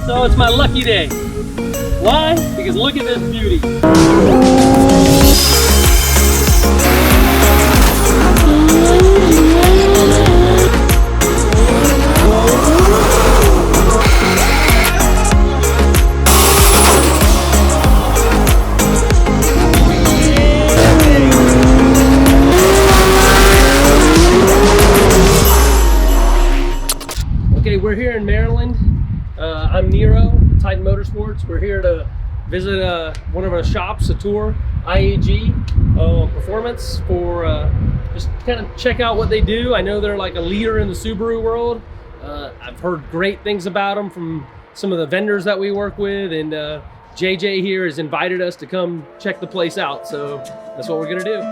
So it's my lucky day. Why? Because look at this beauty. Okay, we're here in Maryland. I'm Nero, Titan Motorsports. We're here to visit one of our shops, a tour, IAG Performance, for just kind of check out what they do. I know they're like a leader in the Subaru world. I've heard great things about them from some of the vendors that we work with, and JJ here has invited us to come check the place out. So that's what we're gonna do.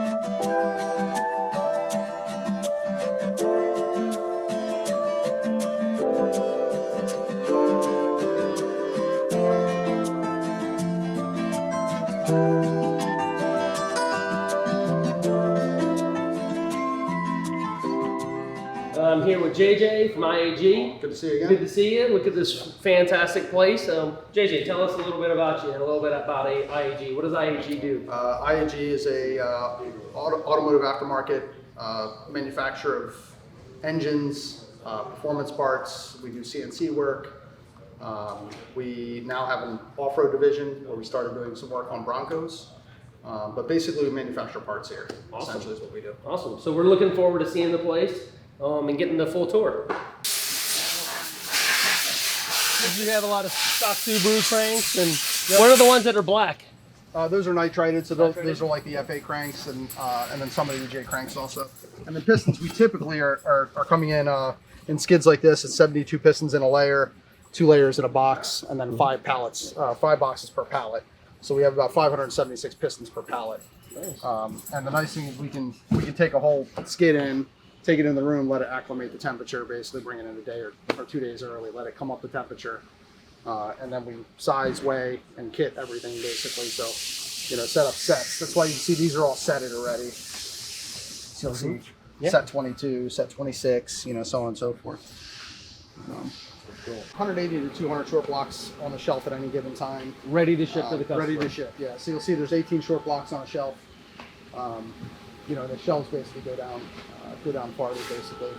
I'm here with JJ from IAG. Good to see you again. Good to see you. Look at this fantastic place. JJ, tell us a little bit about you and a little bit about IAG. What does IAG do? IAG is a automotive aftermarket manufacturer of engines, performance parts. We do CNC work. We now have an off-road division where we started doing some work on Broncos. But basically we manufacture parts here. Awesome. Essentially is what we do. Awesome. So we're looking forward to seeing the place. And getting the full tour. You have a lot of stock Subaru cranks, and what are the ones that are black? Those are nitrated, so those are like the FA cranks, and then some of the EJ cranks also. And the pistons we typically are coming in skids like this. It's 72 pistons in a layer, 2 layers in a box, and then 5 pallets, 5 boxes per pallet. So we have about 576 pistons per pallet. Nice. And the nice thing is we can take a whole skid in, take it in the room, let it acclimate the temperature, basically bring it in a day or 2 days early, let it come up the temperature, and then we size, weigh, and kit everything basically. So, set up sets. That's why you see these are all setted already. So you'll see set 22, set 26, so on and so forth. 180 to 200 short blocks on the shelf at any given time. Ready to ship to the customer. Ready to ship, yeah. So you'll see there's 18 short blocks on a shelf. The shelves basically go down farther, basically.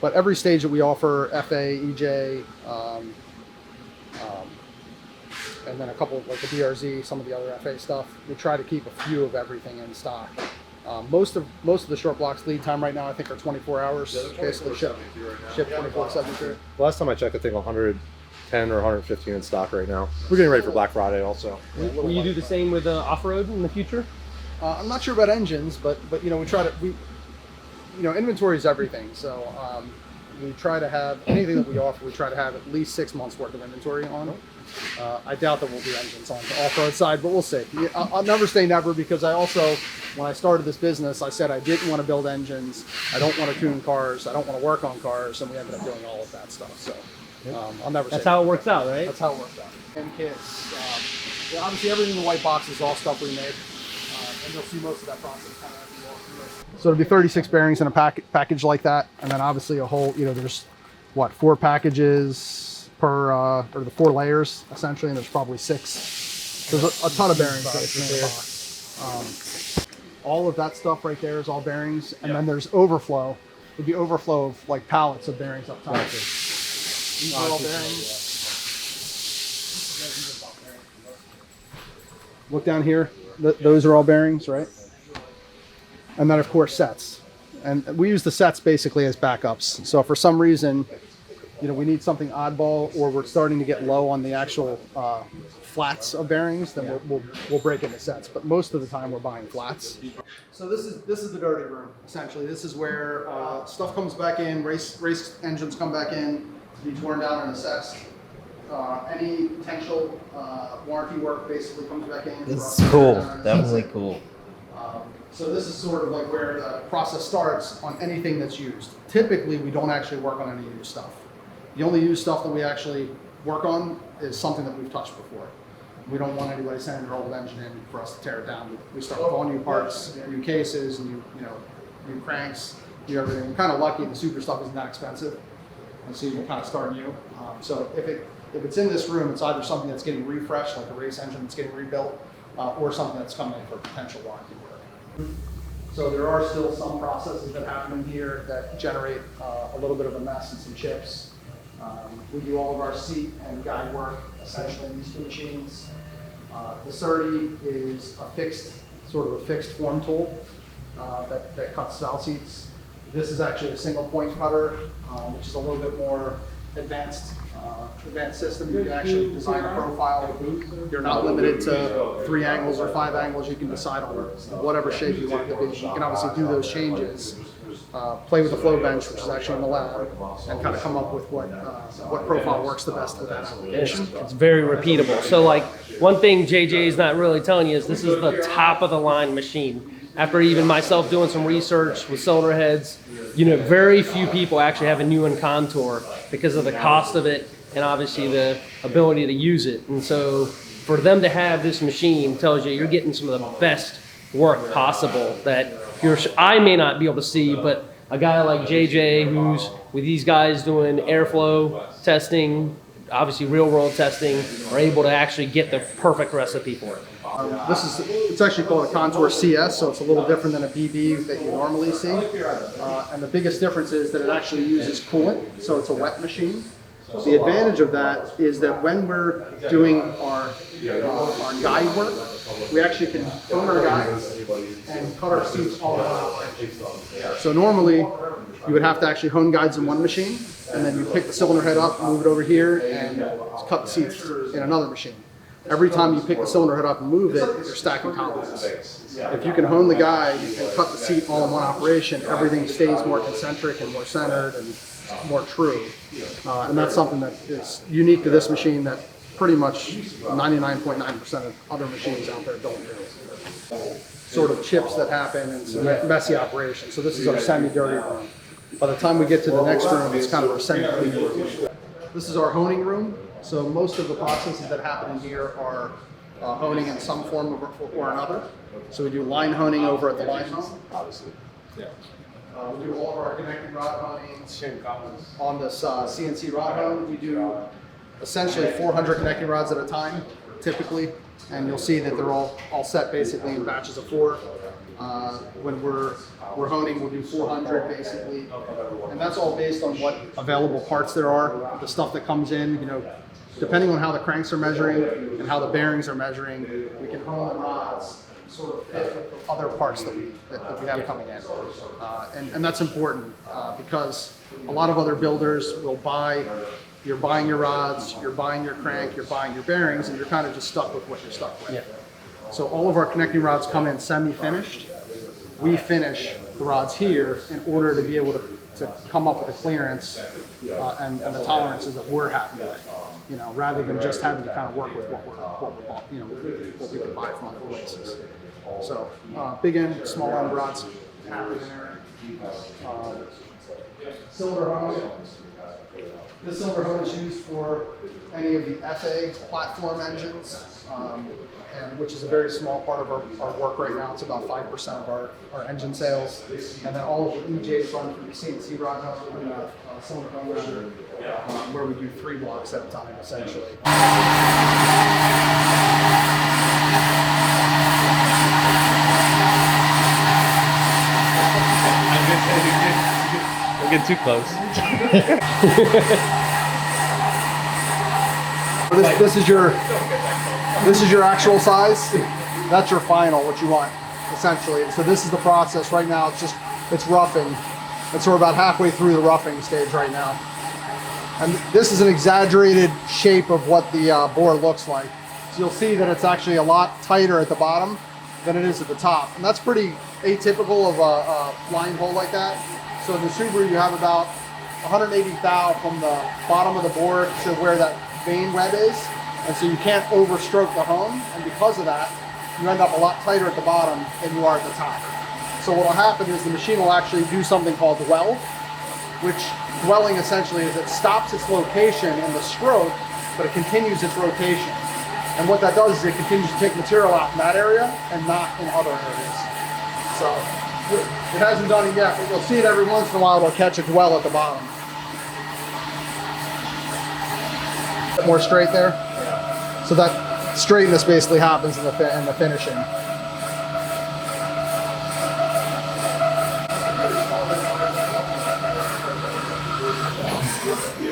But every stage that we offer, FA, EJ, and then a couple of like the BRZ, some of the other FA stuff, we try to keep a few of everything in stock. Most of the short blocks lead time right now, I think, are 24 hours. Basically ship 24/7. Last time I checked, I think 110 or 115 in stock right now. We're getting ready for Black Friday also. Will you do the same with off-road in the future? I'm not sure about engines, but we try to inventory is everything. So we try to have anything that we offer. We try to have at least 6 months worth of inventory on. I doubt that we'll do engines on the off-road side, but we'll see. I'll never say never, because I also, when I started this business, I said I didn't want to build engines. I don't want to tune cars. I don't want to work on cars, and we ended up doing all of that stuff. So I'll never say. That's how it works out, right? That's how it works out. And kits. Obviously, everything in the white box is all stuff we made. And you'll see most of that process kind of as you walk through it. So it'll be 36 bearings in a package like that, and then obviously a whole, there's 4 packages per, or the 4 layers essentially, and there's probably 6. There's a ton of bearings basically in the box. All of that stuff right there is all bearings, and then there's overflow. It'd be overflow of like pallets of bearings up top. These are all bearings. Look down here. Those are all bearings, right? And then of course sets. And we use the sets basically as backups. So if for some reason, we need something oddball, or we're starting to get low on the actual flats of bearings, then we'll break into sets. But most of the time we're buying flats. So this is the dirty room, essentially. This is where stuff comes back in, race engines come back in, to be torn down and assessed. Any potential warranty work basically comes back in. It's cool, definitely cool. So this is sort of like where the process starts on anything that's used. Typically, we don't actually work on any used stuff. The only used stuff that we actually work on is something that we've touched before. We don't want anybody sending their old engine in for us to tear it down. We start with all new parts, new cases, new cranks, new everything. We're kind of lucky the super stuff isn't that expensive, and so you can kind of start new. So if if it's in this room, it's either something that's getting refreshed, like a race engine that's getting rebuilt, or something that's coming in for potential warranty work. So there are still some processes that happen in here that generate a little bit of a mess and some chips. We do all of our seat and guide work essentially in these two machines. The SOPs is a fixed form tool that cuts valve seats. This is actually a single point cutter, which is a little bit more advanced system. You can actually design a profile. You're not limited to 3 angles or 5 angles. You can decide on whatever shape you want it to be. You can obviously do those changes, play with the flow bench, which is actually in the lab, and kind of come up with what profile works the best with that application. It's very repeatable. So like one thing JJ is not really telling you is this is the top of the line machine. After even myself doing some research with cylinder heads, very few people actually have a new one Contour because of the cost of it and obviously the ability to use it. And so for them to have this machine tells you you're getting some of the best work possible that I may not be able to see, but a guy like JJ who's with these guys doing airflow testing, obviously real world testing, are able to actually get the perfect recipe for it. It's actually called a Contour CS, so it's a little different than a BB that you normally see. And the biggest difference is that it actually uses coolant, so it's a wet machine. The advantage of that is that when we're doing our guide work, we actually can hone our guides and cut our seats all out. So normally, you would have to actually hone guides in one machine, and then you pick the cylinder head up, move it over here, and cut the seats in another machine. Every time you pick the cylinder head up and move it, you're stacking tolerances. If you can hone the guide and cut the seat all in one operation, everything stays more concentric and more centered and more true. And that's something that is unique to this machine that pretty much 99.9% of other machines out there don't do. Sort of chips that happen and some messy operations. So this is our semi-dirty room. By the time we get to the next room, it's kind of our semi-clean room. This is our honing room. So most of the processes that happen in here are honing in some form or another. So we do line honing over at the line home, obviously. Yeah. We do all of our connecting rod honings on this CNC rod hone. We do essentially 400 connecting rods at a time, typically, and you'll see that they're all set basically in batches of 4. When we're honing, we'll do 400 basically, and that's all based on what available parts there are. The stuff that comes in, depending on how the cranks are measuring and how the bearings are measuring, we can hone the rods sort of fit with other parts that we have coming in. And that's important because a lot of other builders will you're buying your rods, you're buying your crank, you're buying your bearings, and you're kind of just stuck with what you're stuck with. Yeah. So all of our connecting rods come in semi-finished. We finish the rods here in order to be able to come up with a clearance and the tolerances that we're happy with. Rather than just having to kind of work with what we can buy from other places. So big end, small end rods happen in there. Cylinder hone. This cylinder hone is used for any of the FA platform engines, and which is a very small part of our work right now. It's about 5% of our engine sales. And then all of the EJs run through the CNC rod hone and cylinder hone where we do 3 blocks at a time, essentially. Don't get too close. This is your actual size. That's your final, what you want, essentially. And so this is the process right now. It's roughing. And so we're about halfway through the roughing stage right now. And this is an exaggerated shape of what the bore looks like. So you'll see that it's actually a lot tighter at the bottom than it is at the top. And that's pretty atypical of a line hole like that. So in the Subaru, you have about 180 thou from the bottom of the bore to where that vein web is. And so you can't overstroke the hone. And because of that, you end up a lot tighter at the bottom than you are at the top. So what will happen is the machine will actually do something called dwell, which dwelling essentially is it stops its location in the stroke, but it continues its rotation. And what that does is it continues to take material out in that area and not in other areas. So it hasn't done it yet, but you'll see it every once in a while. It'll catch a dwell at the bottom. More straight there. So that straightness basically happens in the finishing.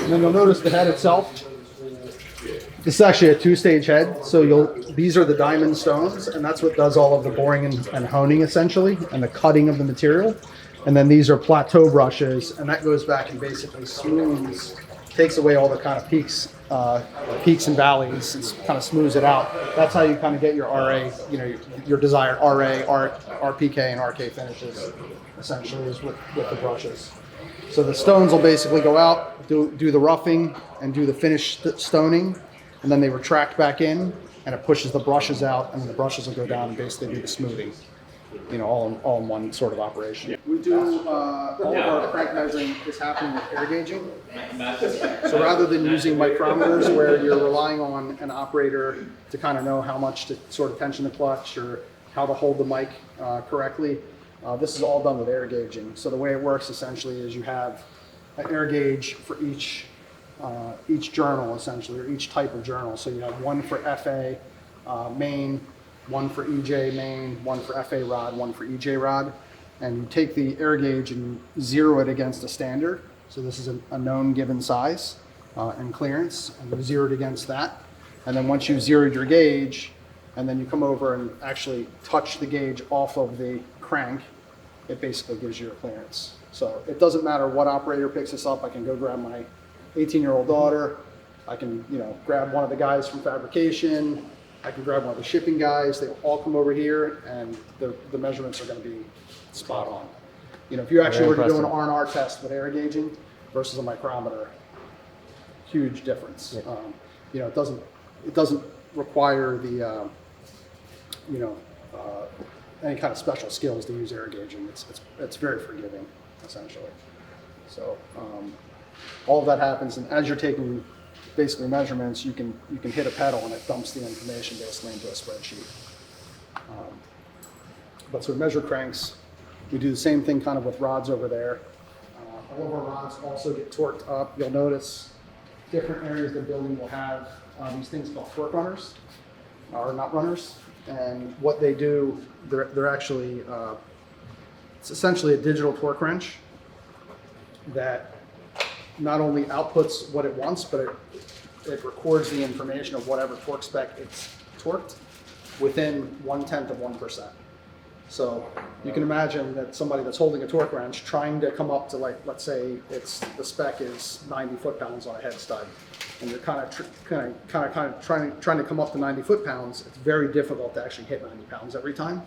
And then you'll notice the head itself. This is actually a two-stage head. So these are the diamond stones, and that's what does all of the boring and honing essentially, and the cutting of the material. And then these are plateau brushes, and that goes back and basically smooths, takes away all the kind of peaks and valleys, and kind of smooths it out. That's how you kind of get your RA, your desired RA, RPK, and RK finishes, essentially, is with the brushes. So the stones will basically go out, do the roughing, and do the finish stoning, and then they retract back in, and it pushes the brushes out, and then the brushes will go down and basically do the smoothing. All in one sort of operation. We do all of our crank measuring is happening with air gauging. So rather than using micrometers where you're relying on an operator to kind of know how much to sort of tension the clutch or how to hold the mic correctly, this is all done with air gauging. So the way it works essentially is you have an air gauge for each journal essentially, or each type of journal. So you have one for FA main, one for EJ main, one for FA rod, one for EJ rod, and you take the air gauge and zero it against a standard. So this is a known given size and clearance, and you zero it against that. And then once you've zeroed your gauge, and then you come over and actually touch the gauge off of the crank, it basically gives you a clearance. So it doesn't matter what operator picks this up. I can go grab my 18-year-old daughter. I can, grab one of the guys from fabrication. I can grab one of the shipping guys. They all come over here, and the measurements are going to be spot on. If you actually were to do an R&R test with air gauging versus a micrometer, huge difference. Yeah. It doesn't require the any kind of special skills to use air gauging. It's very forgiving, essentially. So all of that happens, and as you're taking basically measurements, you can hit a pedal and it dumps the information basically into a spreadsheet. But so measure cranks, we do the same thing kind of with rods over there. All of our rods also get torqued up. You'll notice different areas of the building will have these things called torque runners, or nut runners. And what they do, they're actually, it's essentially a digital torque wrench that not only outputs what it wants, but it records the information of whatever torque spec it's torqued within 1/10 of 1%. So you can imagine that somebody that's holding a torque wrench trying to come up to, like, let's say the spec is 90 foot-pounds on a head stud, and you're kind of trying to come up to 90 foot-pounds. It's very difficult to actually hit 90 pounds every time.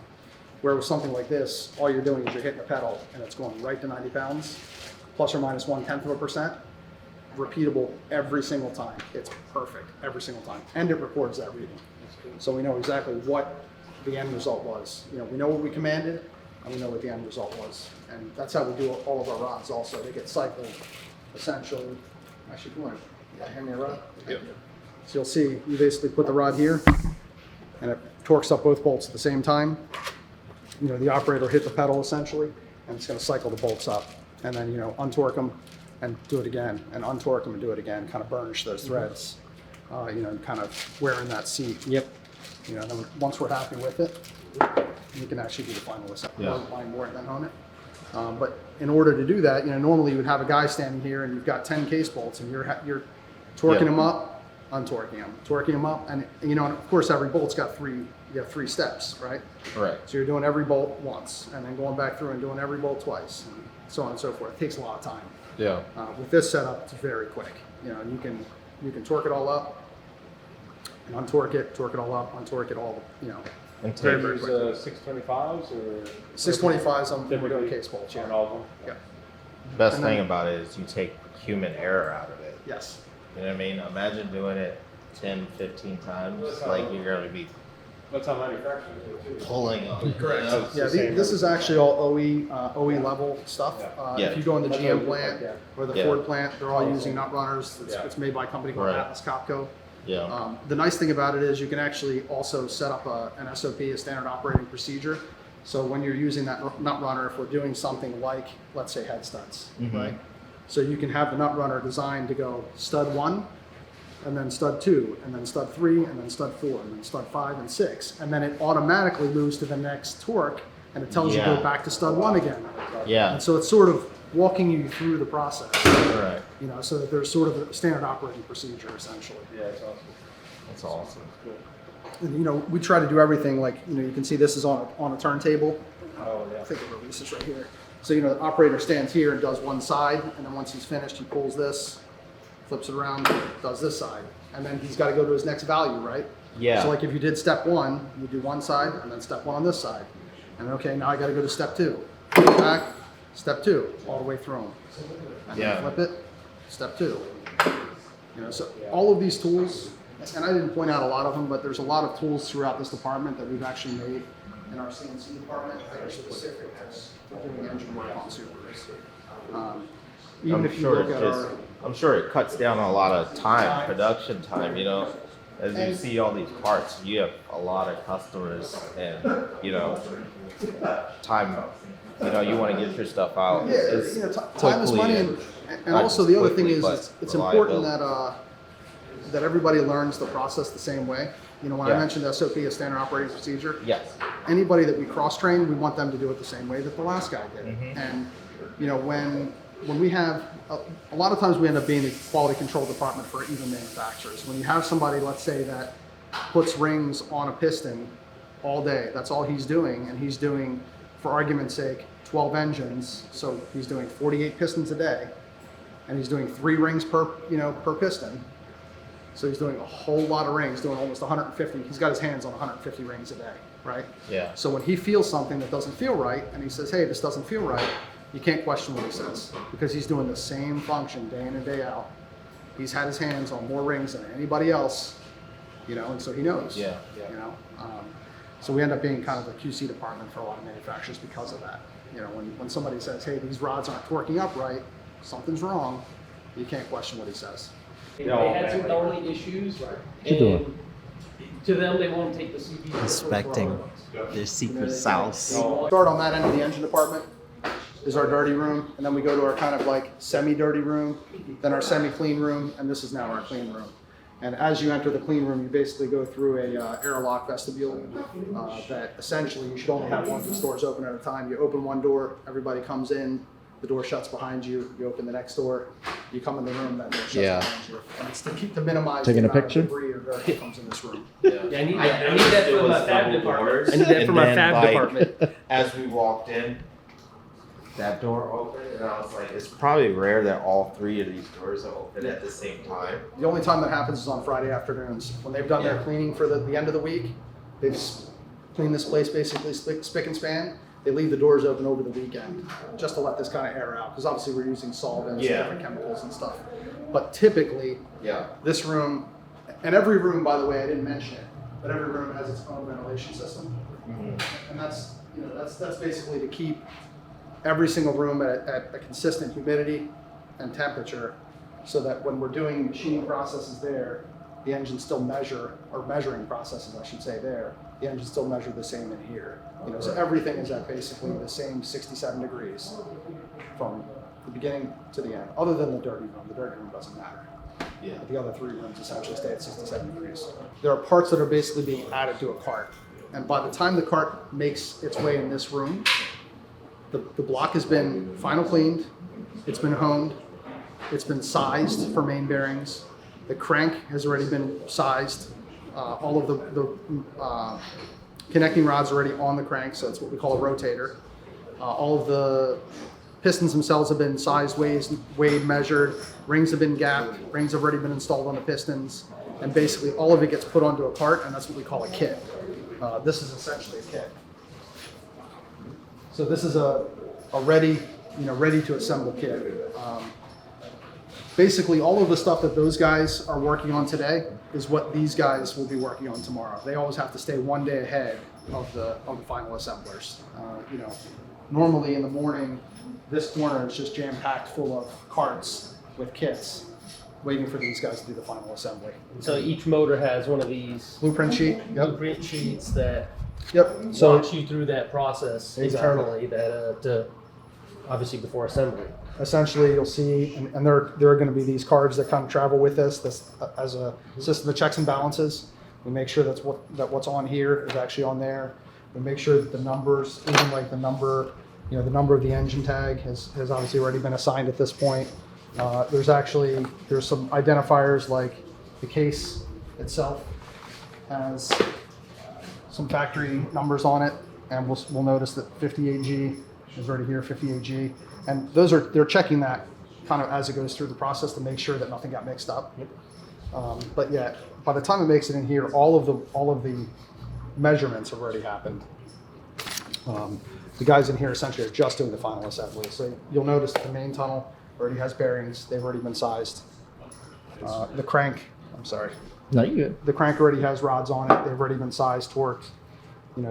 Where with something like this, all you're doing is you're hitting a pedal and it's going right to 90 pounds, plus or minus 1/10 of a percent, repeatable every single time. It's perfect every single time, and it records that reading. So we know exactly what the end result was. We know what we commanded, and we know what the end result was. And that's how we do all of our rods also. They get cycled, essentially. Actually, come on. Hand me a rod. Yep. So you'll see, you basically put the rod here, and it torques up both bolts at the same time. The operator will hit the pedal, essentially, and it's going to cycle the bolts up. And then, untorque them and do it again, and untorque them and do it again, kind of burnish those threads, and kind of wear in that seat. Yep. Then once we're happy with it, you can actually do the final assembly. Line more than hone it. But in order to do that, normally you would have a guy standing here and you've got 10 case bolts and you're torquing them up, untorquing them, torquing them up, and and of course every bolt's got you have 3 steps, right? Right. So you're doing every bolt once, and then going back through and doing every bolt twice, and so on and so forth. It takes a lot of time. Yeah. With this setup, it's very quick. You can torque it all up, and untorque it, torque it all up, untorque it all. And very, take very quick. 625s or 625s on Typically doing case bolts. on all of them? Yeah. best And thing then- about it is you take human error out of it. Yes. You know what I mean? Imagine doing it 10, 15 times. Like you're going to be That's how manufacturing is too. pulling on. Correct. Yeah, it's Yeah, the same this is actually all OE level stuff. Yeah. If you go in the That's GM what it plant looks like, or the Yeah. Ford plant, they're all using nut runners. Yeah. It's made by a company called Right. Atlas Copco. Yeah. The nice thing about it is you can actually also set up an SOP, a standard operating procedure. So when you're using that nut runner, if we're doing something like, let's say, head studs, Mhm. right? So you can have the nut runner designed to go stud 1, and then stud 2, and then stud 3, and then stud 4, and then stud 5 and 6. And then it automatically moves to the next torque, and it tells you to go back to stud 1 again. Yeah. And so it's sort of walking you through the process. Right. You know, so that there's sort of a standard operating procedure, essentially. Yeah, it's awesome. That's awesome. And, you know, we try to do everything like, you know, you can see this is on a turntable. Oh, yeah. I think it releases right here. So, you know, the operator stands here and does one side, and then once he's finished, he pulls this, flips it around, does this side. And then he's got to go to his next value, right? Yeah. So, like, if you did step 1, you do one side, and then step 1 on this side. And okay, now I got to go to step 2. Back, step 2, all the way through them. And then flip it, step 2. You know, so all of these tools, and I didn't point out a lot of them, but there's a lot of tools throughout this department that we've actually made in our CNC department that are specific to doing engine work on Supers. Even if you look at our, I'm sure it cuts down a lot of time, production time, you know. As you see all these parts, you have a lot of customers and, you know, time, you know, you want to get your stuff out. yeah, you know, time is money, and also the other thing is it's important that everybody learns the process the same way. You know, when I mentioned SOP, a standard operating procedure, Yes. anybody that we cross-train, we want them to do it the same way that the last guy did. And, you know, when we have, a lot of times we end up being the quality control department for even manufacturers. When you have somebody, let's say, that puts rings on a piston all day, that's all he's doing, and he's doing, for argument's sake, 12 engines, so he's doing 48 pistons a day, and he's doing 3 rings per piston. So he's doing a whole lot of rings, doing almost 150. He's got his hands on 150 rings a day, right? Yeah. So when he feels something that doesn't feel right, and he says, hey, this doesn't feel right, you can't question what he says, because he's doing the same function day in and day out. He's had his hands on more rings than anybody else, you know, and so he knows. Yeah. You know, so we end up being kind of the QC department for a lot of manufacturers because of that. You know, when somebody says, hey, these rods aren't torquing up right, something's wrong, you can't question what he says. They had some gnarly issues, and to them, they won't take the CP. Inspecting their secret sauce. Start on that end of the engine department is our dirty room, and then we go to our kind of like semi-dirty room, then our semi-clean room, and this is now our clean room. And as you enter the clean room, you basically go through a airlock vestibule that essentially you should only have one of these doors open at a time. You open one door, everybody comes in, the door shuts behind you, you open the next door, you come in the room, that door shuts behind you. And it's to minimize Taking the a amount picture? of debris or dirt that comes in this room. Yeah, I need that for my fab department. I need that for my fab department. As we walked in, that door opened, and I was like, it's probably rare that all 3 of these doors are open at the same time. The only time that happens is on Friday afternoons. When they've done their cleaning for the end of the week, they've cleaned this place basically spick and span. They leave the doors open over the weekend just to let this kind of air out, because obviously we're using solvents and different chemicals and stuff. But typically, this room, and every room, by the way, I didn't mention it, but every room has its own ventilation system. And that's basically to keep every single room at a consistent humidity and temperature, so that when we're doing machining processes there, the engines still measuring processes, I should say, there, the engines still measure the same in here. You know, so everything is at basically the same 67 degrees from the beginning to the end, other than the dirty room. The dirty room doesn't matter. Yeah. But the other 3 rooms essentially stay at 67 degrees. There are parts that are basically being added to a cart. And by the time the cart makes its way in this room, the block has been final cleaned, it's been honed, it's been sized for main bearings, the crank has already been sized, all of the connecting rods are already on the crank, so it's what we call a rotator. All of the pistons themselves have been sized, weighed, measured, rings have been gapped, rings have already been installed on the pistons, and basically all of it gets put onto a cart, and that's what we call a kit. This is essentially a kit. So this is a ready to assemble kit. Basically, all of the stuff that those guys are working on today is what these guys will be working on tomorrow. They always have to stay one day ahead of the final assemblers. You know, normally in the morning, this corner is just jam-packed full of carts with kits, waiting for these guys to do the final assembly. So each motor has one of these Blueprint sheet. Yep. blueprint sheets that Yep. So walks you through that process internally. That obviously before assembly. Essentially, you'll see, and there are going to be these cards that kind of travel with this as a system of checks and balances. We make sure that what's on here is actually on there. We make sure that the numbers, even like the number of the engine tag has obviously already been assigned at this point. There's some identifiers like the case itself has some factory numbers on it, and we'll notice that 58G is already here, 58G, and they're checking that kind of as it goes through the process to make sure that nothing got mixed up. But yeah, by the time it makes it in here, all of the measurements have already happened. The guys in here essentially are just doing the final assembly. So you'll notice that the main tunnel already has bearings. They've already been sized. The crank, I'm sorry. No, you good. The crank already has rods on it. They've already been sized, torqued,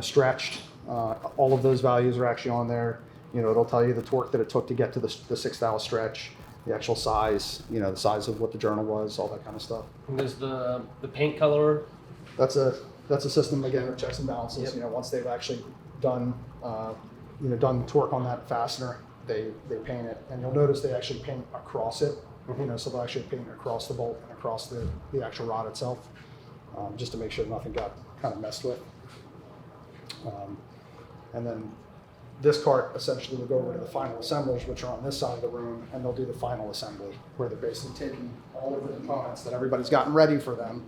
stretched. All of those values are actually on there. It'll tell you the torque that it took to get to the 6th stretch, the actual size, the size of what the journal was, all that kind of stuff. And there's the paint color. That's a system again of checks and balances. Yep. Once they've actually done torque on that fastener, they paint it, and you'll notice they actually paint across it. So they'll actually paint across the bolt and across the actual rod itself, just to make sure nothing got kind of messed with. And then this cart essentially will go over to the final assemblers, which are on this side of the room, and they'll do the final assembly, where they're basically taking all of the components that everybody's gotten ready for them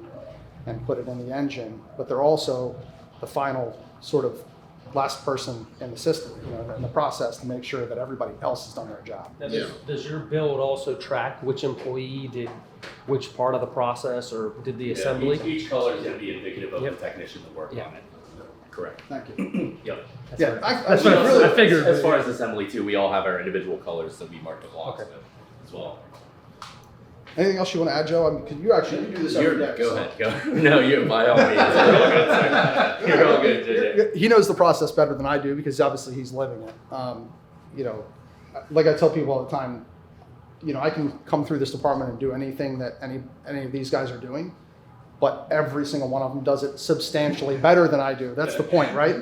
and put it in the engine, but they're also the final sort of last person in the system, in the process, to make sure that everybody else has done their job. Now, does your build also track which employee did which part of the process or did the assembly? Each color is going to be indicative of Yep. the technician that worked on it. Correct. Thank you. Yep. Yeah, That's what I figured. As far as assembly too, we all have our individual colors that we mark the blocks Okay. with as well. Anything else you want to add, Joe? I mean, because you do this every day. Go so. ahead. Go. No, you by all means. You're all good, sir. You're all good, JJ. He knows the process better than I do because obviously he's living it. Like I tell people all the time, I can come through this department and do anything that any of these guys are doing, but every single one of them does it substantially better than I do. That's the point, right?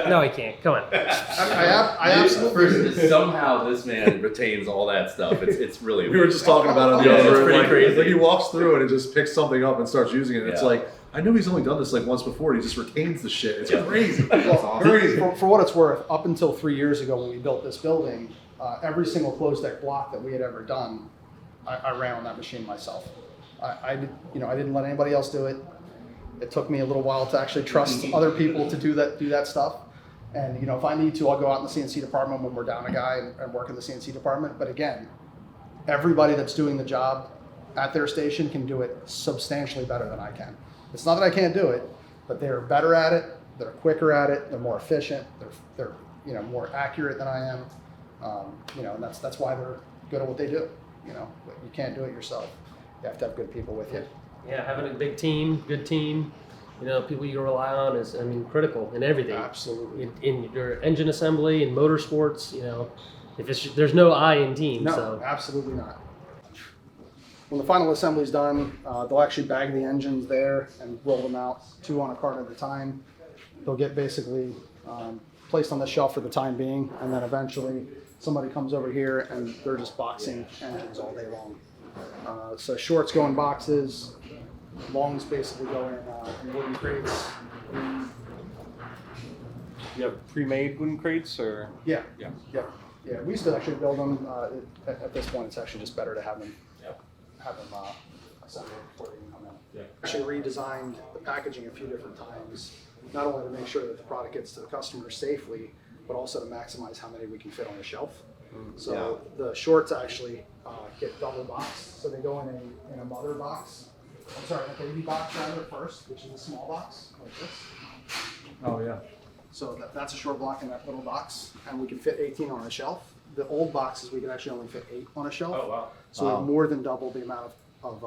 No, he can't. Come on. I absolutely. Somehow this man retains all that stuff. It's really. We were just talking about it the Yeah, other it's day. pretty Like, crazy. like he walks through it and just picks something up and starts using it. And It's Yeah. like, I know he's only done this like once before. He just retains the shit. It's Yeah. crazy. Well, Crazy. for what it's worth, up until 3 years ago when we built this building, every single closed deck block that we had ever done, I ran on that machine myself. I didn't let anybody else do it. It took me a little while to actually trust other people to do that stuff. And if I need to, I'll go out in the CNC department when we're down a guy and work in the CNC department. But again, everybody that's doing the job at their station can do it substantially better than I can. It's not that I can't do it, but they're better at it. They're quicker at it. They're more efficient. They're more accurate than I am. And that's why they're good at what they do. But you can't do it yourself. You have to have good people with you. Yeah, having a big team, good team, people you can rely on is, critical in everything. Absolutely. In your engine assembly and motorsports, if there's no I in team. No, So absolutely not. When the final assembly is done, they'll actually bag the engines there and roll them out 2 on a cart at a time. They'll get basically placed on the shelf for the time being, and then eventually somebody comes over here and they're just boxing engines all day long. So shorts go in boxes, longs basically go in wooden crates. You have pre-made wooden crates, or Yeah. Yeah. Yeah. We used to actually build them. At this point, it's actually just better to have them assembled before they even come in. Yeah. Actually redesigned the packaging a few different times, not only to make sure that the product gets to the customer safely, but also to maximize how many we can fit on the shelf. So the shorts actually get double boxed, so they go in a mother box. I'm sorry, a baby box rather first, which is a small box like this. oh yeah, So that's a short block in that little box, and we can fit 18 on a shelf. The old boxes, we can actually only fit 8 on a shelf. Oh wow. So we have more than double the amount of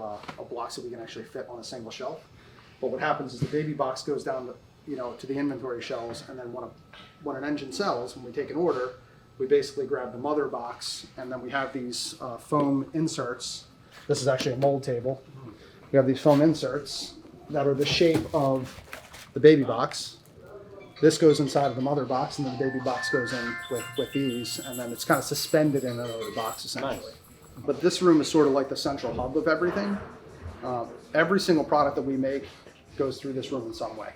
blocks that we can actually fit on a single shelf. But what happens is the baby box goes down to the inventory shelves, and then when an engine sells, when we take an order, we basically grab the mother box, and then we have these foam inserts. This is actually a mold table. We have these foam inserts that are the shape of the baby box, This goes inside of the mother box, and then the baby box goes in with these, and then it's kind of suspended in another box essentially. Nice. But this room is sort of like the central hub of everything. Every single product that we make goes through this room in some way.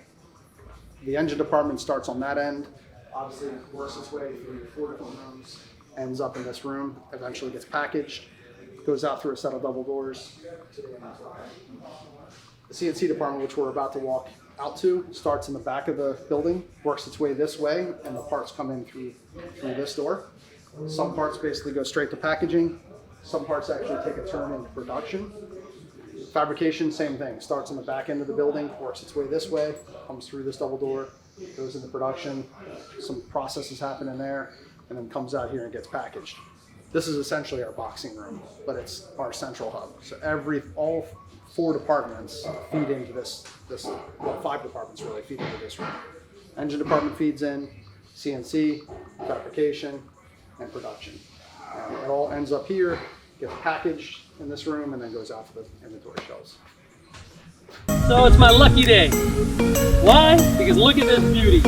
The engine department starts on that end, obviously works its way through 4 different rooms, ends up in this room, eventually gets packaged, goes out through a set of double doors to the inventory. The CNC department, which we're about to walk out to, starts in the back of the building, works its way this way, and the parts come in through this door. Some parts basically go straight to packaging. Some parts actually take a turn into production. Fabrication, same thing. Starts in the back end of the building, works its way this way, comes through this double door, goes into production. Some processes happen in there, and then comes out here and gets packaged. This is essentially our boxing room, but it's our central hub. So all 4 departments feed into this, well, 5 departments really feed into this room. Engine department feeds in, CNC, fabrication, and production. And it all ends up here, gets packaged in this room, and then goes out to the inventory shelves. So it's my lucky day. Why? Because look at this beauty.